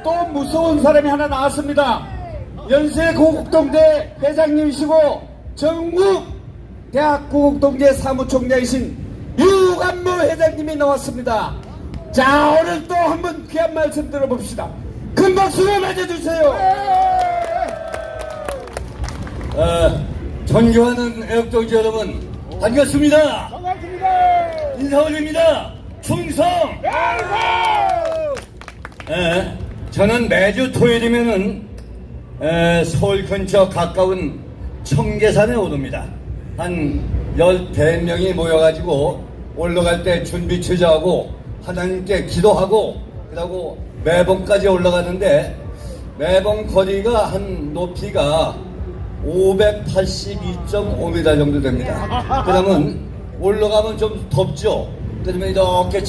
또 무서운 사람이 하나 나왔습니다. 연세 고국동대 회장님이시고 전국 대학 고국동대 사무총장이신 유관모 회장님이 나왔습니다. 자, 오늘 또 한번 귀한 말씀 들어봅시다. 큰 박수로 맞아주세요. 존경하는 애국동지 여러분, 반갑습니다. 반갑습니다. 인사 올립니다. 충성! 저는 매주 토요일이면은 서울 근처 가까운 청계산에 오릅니다. 한 10대명이 모여가지고 올라갈 때 준비 처자하고 하나님께 기도하고 그러고 매봉까지 올라가는데 매봉 거리가 한 높이가 582.5m 정도 됩니다. 그러면 올라가면 좀 덥죠. 그러면 이렇게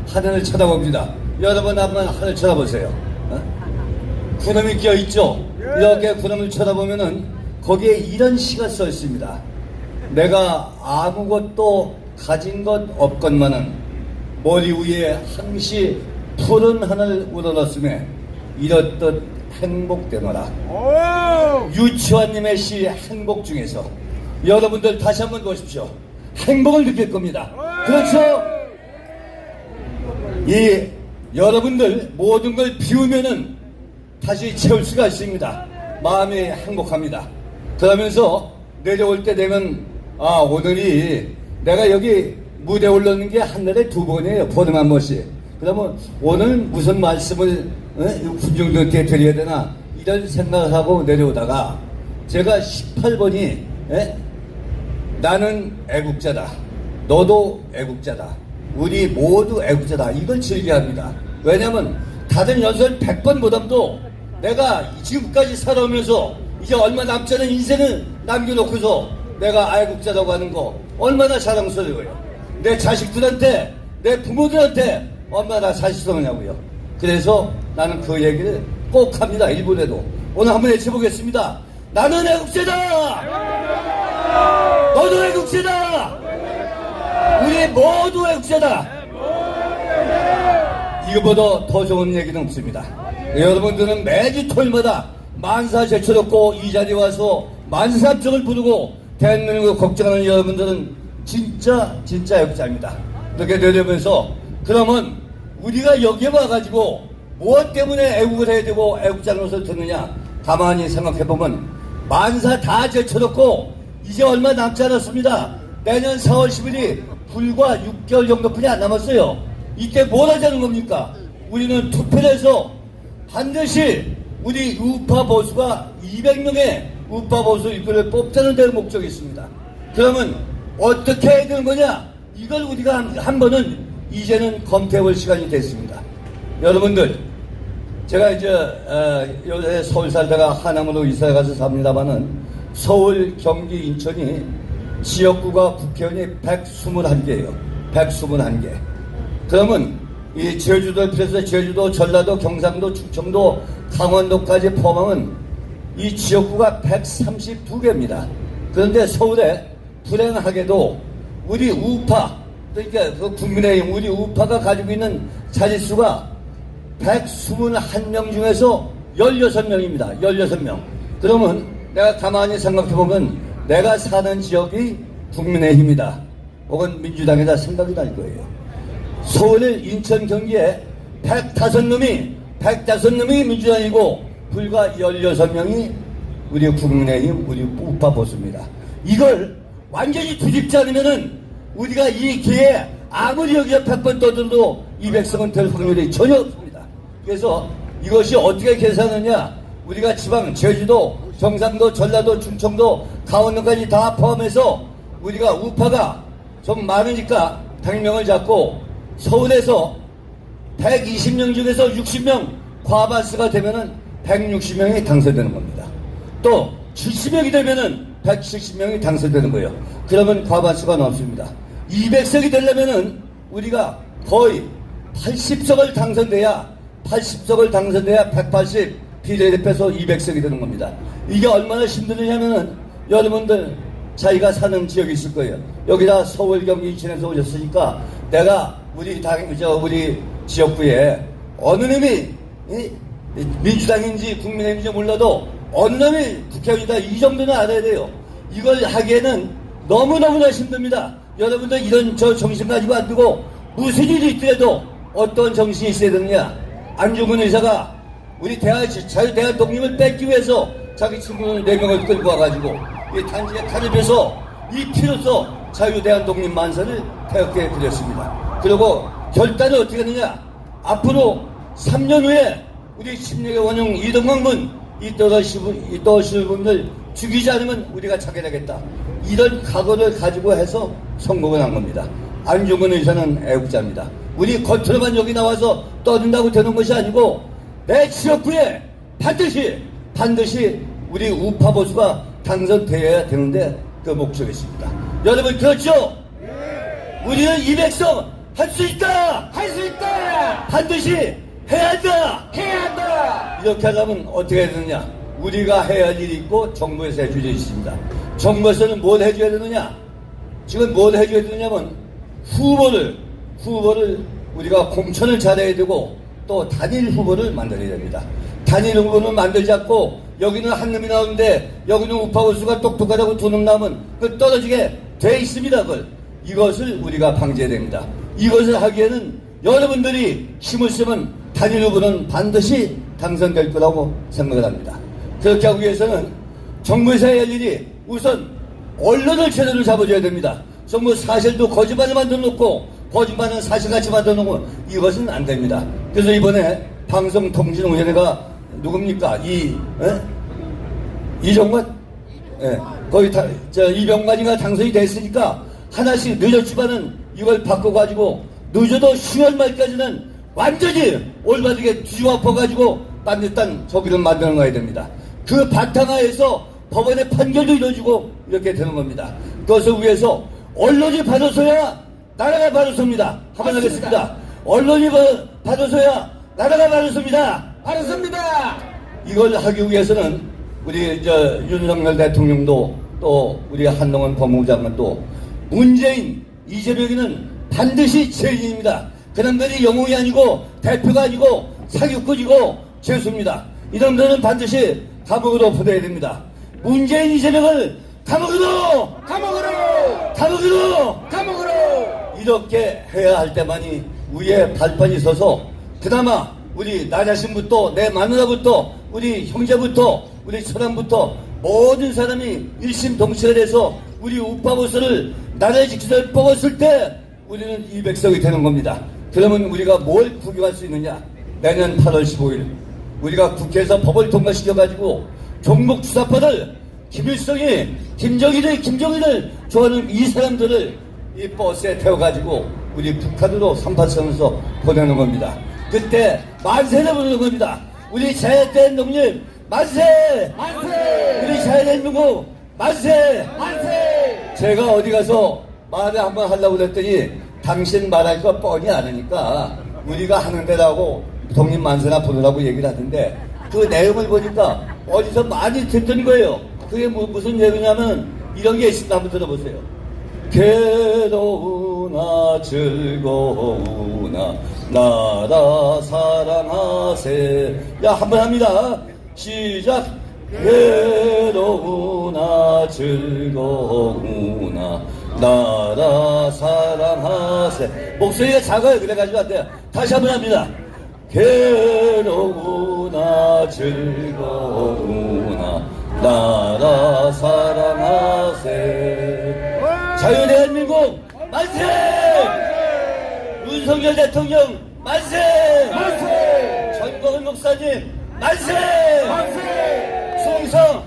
하늘을 쳐다봅니다. 여러분 한번 하늘 쳐다보세요. 구름이 껴있죠. 이렇게 구름을 쳐다보면은 거기에 이런 시가 써 있습니다. 내가 아무것도 가진 것 없건만은 머리 위에 항시 푸른 하늘 우러렀음에 이렇듯 행복되노라. 유치원님의 시 행복 중에서 여러분들 다시 한번 보십시오. 행복을 느낄 겁니다. 그렇죠? 이 여러분들 모든 걸 비우면은 다시 채울 수가 있습니다. 마음이 행복합니다. 그러면서 내려올 때 되면 오늘이 내가 여기 무대 올라오는 게 한 달에 2번이에요. 보름 한 번씩. 그러면 오늘 무슨 말씀을 군중들께 드려야 되나 이런 생각을 하고 내려오다가 제가 18번이 나는 애국자다. 너도 애국자다. 우리 모두 애국자다. 이걸 즐겨합니다. 왜냐하면 다른 연설 100번보다도 내가 지금까지 살아오면서 이제 얼마 남지 않은 인생을 남겨놓고서 내가 애국자라고 하는 거 얼마나 자랑스러워요. 내 자식들한테 내 부모들한테 얼마나 자식스러우냐고요. 그래서 나는 그 얘기를 꼭 합니다. 일본에도. 오늘 한번 외쳐보겠습니다. 나는 애국자다. 너도 애국자다. 우리 모두 애국자다. 이거보다 더 좋은 얘기는 없습니다. 여러분들은 매주 토요일마다 만사 제쳐놓고 이 자리에 와서 만사합정을 부르고 대한민국을 걱정하는 여러분들은 진짜 애국자입니다. 이렇게 내려오면서 그러면 우리가 여기에 와가지고 무엇 때문에 애국을 해야 되고 애국자는 것을 듣느냐 가만히 생각해보면 만사 다 제쳐놓고 이제 얼마 남지 않았습니다. 내년 4월 10일이 불과 6개월 정도뿐이 안 남았어요. 이때 뭘 하자는 겁니까? 우리는 투표를 해서 반드시 우리 우파 보수가 200명의 우파 보수 일꾼을 뽑자는 데 목적이 있습니다. 그러면 어떻게 해야 되는 거냐? 이걸 우리가 한 번은 이제는 검토해볼 시간이 됐습니다. 여러분들, 제가 이제 요새 서울 살다가 하남으로 이사가서 삽니다만은 서울, 경기, 인천이 지역구가 국회의원이 121개예요. 121개. 그러면 이 제주도를 비롯해서 제주도, 전라도, 경상도, 충청도, 강원도까지 포함하면 이 지역구가 132개입니다. 그런데 서울에 불행하게도 우리 우파, 그러니까 그 국민의힘 우리 우파가 가지고 있는 자릿수가 121명 중에서 16명입니다. 16명. 그러면 내가 가만히 생각해보면 내가 사는 지역이 국민의힘이다. 혹은 민주당이다 생각이 날 거예요. 서울, 인천, 경기에 105놈이 민주당이고 불과 16명이 우리 국민의힘, 우리 우파 보수입니다. 이걸 완전히 뒤집지 않으면은 우리가 이 기회에 아무리 여기에 100번 떠들어도 200석은 될 확률이 전혀 없습니다. 그래서 이것이 어떻게 계산하느냐? 우리가 지방, 제주도, 경상도, 전라도, 충청도, 강원도까지 다 포함해서 우리가 우파가 좀 많으니까 100명을 잡고 서울에서 120명 중에서 60명 과반수가 되면은 160명이 당선되는 겁니다. 또 70명이 되면은 170명이 당선되는 거예요. 그러면 과반수가 넘습니다. 200석이 되려면은 우리가 거의 80석을 당선돼야 180 비례대표에서 200석이 되는 겁니다. 이게 얼마나 힘드냐면은 여러분들 자기가 사는 지역이 있을 거예요. 여기다 서울, 경기, 인천에서 오셨으니까 내가 우리 지역구에 어느 놈이 민주당인지 국민의힘인지 몰라도 어느 놈이 국회의원이다 이 정도는 알아야 돼요. 이걸 하기에는 너무너무나 힘듭니다. 여러분들 이런 저 정신 가지고 안 두고 무슨 일이 있더라도 어떤 정신이 있어야 되느냐. 안중근 의사가 우리 자유대한 독립을 뺏기 위해서 자기 친구를 4명을 끌고 와가지고 이 단지에 칼을 펴서 이 피로써 자유대한 독립 만세를 태엽게 그렸습니다. 그리고 결단을 어떻게 했느냐. 앞으로 3년 후에 우리 침략의 원흉 이등광문 이 떠오르실 분들 죽이지 않으면 우리가 차별하겠다. 이런 각오를 가지고 해서 성공을 한 겁니다. 안중근 의사는 애국자입니다. 우리 겉으로만 여기 나와서 떠든다고 되는 것이 아니고 내 지역구에 반드시 우리 우파 보수가 당선되어야 되는데 그 목적이 있습니다. 여러분 그렇죠? 우리는 200석 할 수 있다! 할 수 있다! 반드시 해야 한다! 해야 한다! 이렇게 하려면 어떻게 해야 되느냐? 우리가 해야 할 일이 있고 정부에서 해줄 일이 있습니다. 정부에서는 뭘 해줘야 되느냐? 지금 뭘 해줘야 되느냐면 후보를 우리가 공천을 잘해야 되고 또 단일 후보를 만들어야 됩니다. 단일 후보는 만들지 않고 여기는 한 놈이 나오는데 여기는 우파 보수가 똑똑하다고 두 놈 나오면 그 떨어지게 돼 있습니다. 이것을 우리가 방지해야 됩니다. 이것을 하기에는 여러분들이 힘을 쓰면 단일 후보는 반드시 당선될 거라고 생각을 합니다. 그렇게 하기 위해서는 정부에서 해야 할 일이 우선 언론을 제대로 잡아줘야 됩니다. 정부 사실도 거짓말을 만들어 놓고 거짓말은 사실같이 만들어 놓고 이것은 안 됩니다. 그래서 이번에 방송통신위원회가 누굽니까? 이정관? 예, 거의 이병관이가 당선이 됐으니까 하나씩 늦었지만은 이걸 바꿔가지고 늦어도 10월 말까지는 완전히 올바르게 뒤집어 엎어가지고 딴 저기를 만들어 놔야 됩니다. 그 바탕하에서 법원의 판결도 이루어지고 이렇게 되는 겁니다. 그것을 위해서 언론이 받아서야 나라가 받아섭니다. 한번 하겠습니다. 언론이 받아서야 나라가 받아섭니다. 알았습니다. 이걸 하기 위해서는 우리 윤석열 대통령도 또 우리 한동훈 법무부 장관도 문재인, 이재명이는 반드시 죄인입니다. 그놈들이 영웅이 아니고 대표가 아니고 사기꾼이고 죄수입니다. 이놈들은 반드시 감옥으로 보내야 됩니다. 문재인, 이재명을 감옥으로 이렇게 해야 할 때만이 위에 발판이 서서 그나마 우리 나 자신부터 내 마누라부터 우리 형제부터 우리 처남부터 모든 사람이 일심동체를 해서 우리 우파보수를 나라의 직선을 뽑았을 때 우리는 200석이 되는 겁니다. 그러면 우리가 뭘 구경할 수 있느냐? 내년 8월 15일 우리가 국회에서 법을 통과시켜가지고 종북 주사파들 김일성이 김정일을 좋아하는 이 사람들을 이 버스에 태워가지고 우리 북한으로 38선에서 보내는 겁니다. 그때 만세를 부르는 겁니다. 우리 자유대한 독립 만세! 우리 자유대한 민국 만세! 제가 어디 가서 말을 한번 하려고 그랬더니 당신 말할 거 뻔히 아니니까 우리가 하는 데라고 독립 만세나 부르라고 얘기를 하던데 그 내용을 보니까 어디서 많이 듣던 거예요. 그게 무슨 얘기냐면 이런 게 있습니다. 한번 들어보세요. 괴로우나 즐거우나 나라 사랑하세. 야, 한번 합니다. 시작. 괴로우나 즐거우나 나라 사랑하세. 목소리가 작아요. 그래가지고 안 돼요. 다시 한번 합니다. 괴로우나 즐거우나 나라 사랑하세. 자유대한민국 만세! 윤석열 대통령 만세! 전광훈 목사님 만세! 충성!